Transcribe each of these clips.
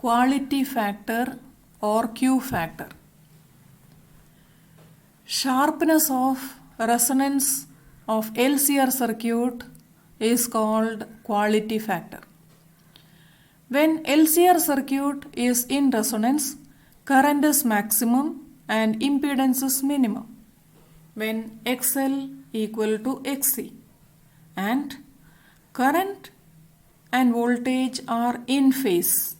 quality factor or Q factor. Sharpness of resonance of LCR circuit is called quality factor. When LCR circuit is in resonance, current is maximum and impedance is minimum when XL equal to XC, and current and voltage are in phase.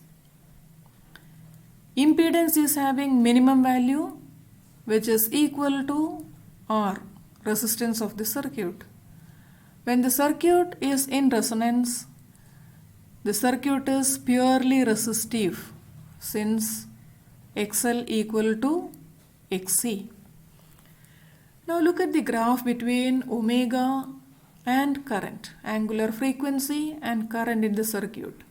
Impedance is having minimum value which is equal to R, resistance of the circuit. When the circuit is in resonance, the circuit is purely resistive since XL equal to XC. Now look at the graph between omega and current, angular frequency and current in the circuit.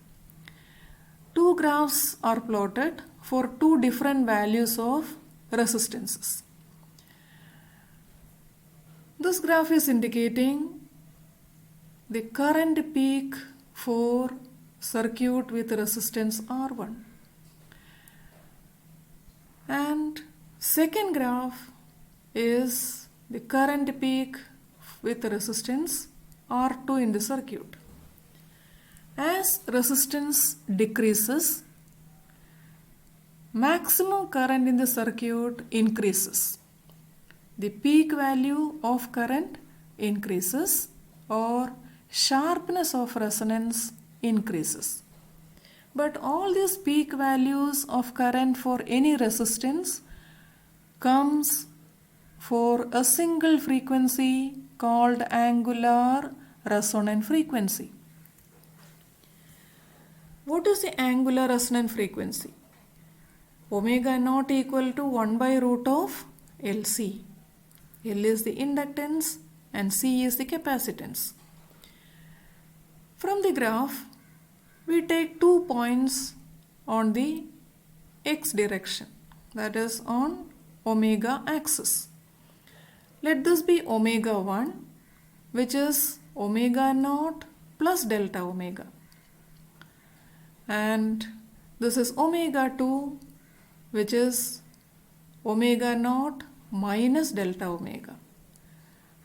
Two graphs are plotted for two different values of resistances. This graph is indicating the current peak for circuit with resistance R1, and second graph is the current peak with resistance R2 in the circuit. As resistance decreases, maximum current in the circuit increases. The peak value of current increases or sharpness of resonance increases. But all these peak values of current for any resistance comes for a single frequency called angular resonant frequency. What is the angular resonant frequency? Omega naught equal to 1 by root of LC. L is the inductance and C is the capacitance. From the graph, we take 2 points on the x direction, that is on omega axis. Let this be omega 1, which is omega naught plus delta omega. And this is omega 2, which is omega naught minus delta omega.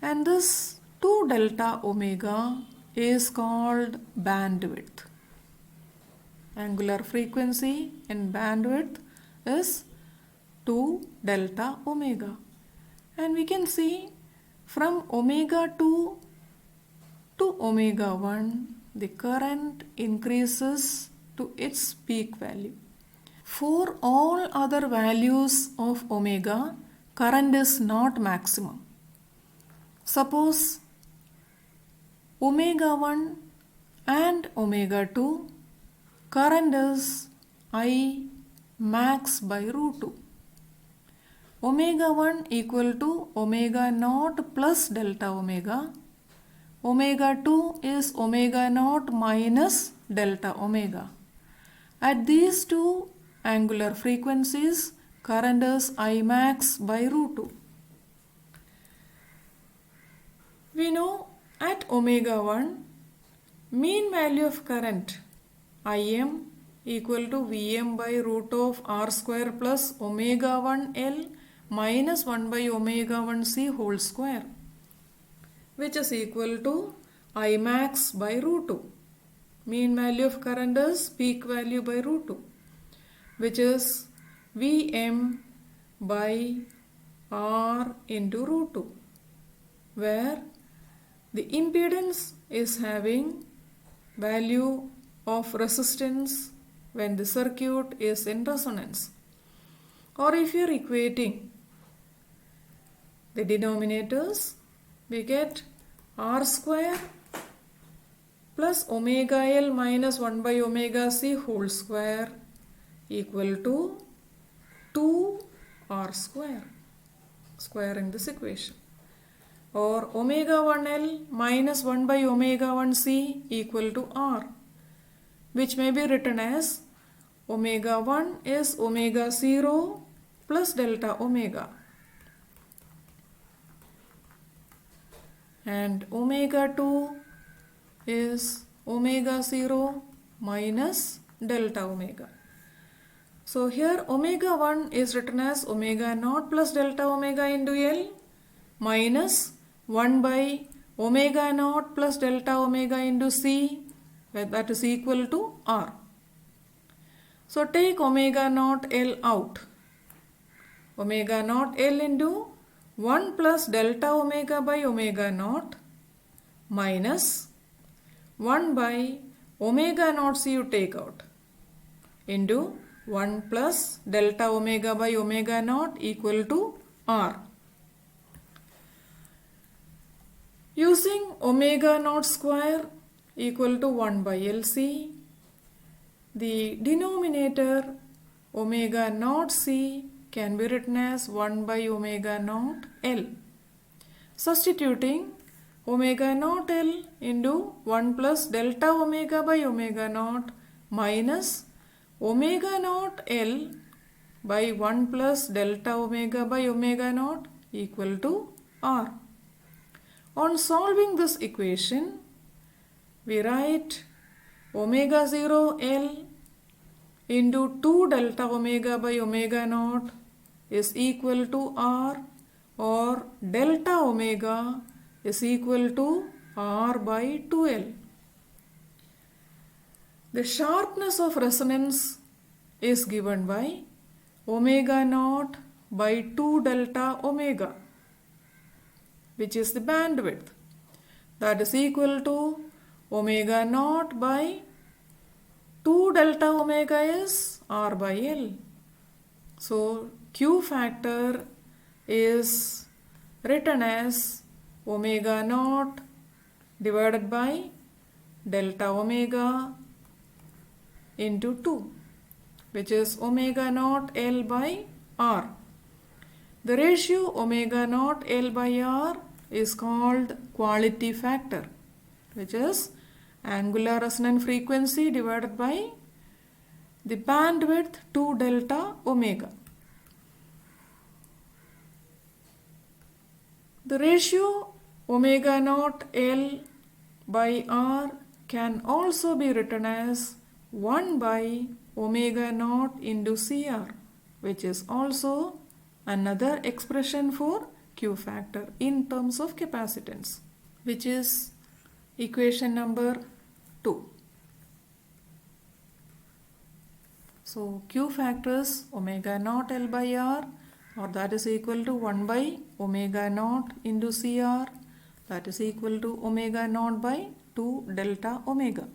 And this 2 delta omega is called bandwidth. Angular frequency in bandwidth is 2 delta omega. And we can see from omega 2 to omega 1, the current increases to its peak value. For all other values of omega, current is not maximum. Suppose omega 1 and omega 2, current is I max by root 2. Omega 1 equal to omega naught plus delta omega. Omega 2 is omega naught minus delta omega. At these two angular frequencies, current is I max by root 2. We know at omega 1, mean value of current Im equal to Vm by root of R square plus omega 1 L minus 1 by omega 1 C whole square, which is equal to I max by root 2. Mean value of current is peak value by root 2, which is Vm by R into root 2, where the impedance is having value of resistance when the circuit is in resonance. Or if you are equating the denominators, we get R square plus omega L minus 1 by omega C whole square equal to 2 R square, squaring this equation. Or omega 1L minus 1 by omega 1C equal to R, which may be written as omega 1 is omega 0 plus delta omega, and omega 2 is omega 0 minus delta omega. So here omega 1 is written as omega naught plus delta omega into L minus 1 by omega naught plus delta omega into C, where that is equal to R. So take omega naught L out. Omega naught L into 1 plus delta omega by omega naught minus 1 by omega naught C you take out into 1 plus delta omega by omega naught equal to R. Using omega naught square equal to 1 by LC, the denominator omega naught C can be written as 1 by omega naught L. Substituting omega naught L into 1 plus delta omega by omega naught minus omega naught L by 1 plus delta omega by omega naught equal to R. On solving this equation, we write omega 0 L into 2 delta omega by omega naught is equal to R, or delta omega is equal to R by 2L. The sharpness of resonance is given by omega naught by 2 delta omega, which is the bandwidth. That is equal to omega naught by 2 delta omega is R by L. So Q factor is written as omega naught divided by delta omega into 2, which is omega naught L by R. The ratio omega naught L by R is called quality factor, which is angular resonant frequency divided by the bandwidth 2 delta omega. The ratio omega naught L by R can also be written as 1 by omega naught into CR, which is also another expression for Q factor in terms of capacitance, which is equation number 2. So Q factor is omega naught L by R, or that is equal to 1 by omega naught into CR, that is equal to omega naught by 2 delta omega.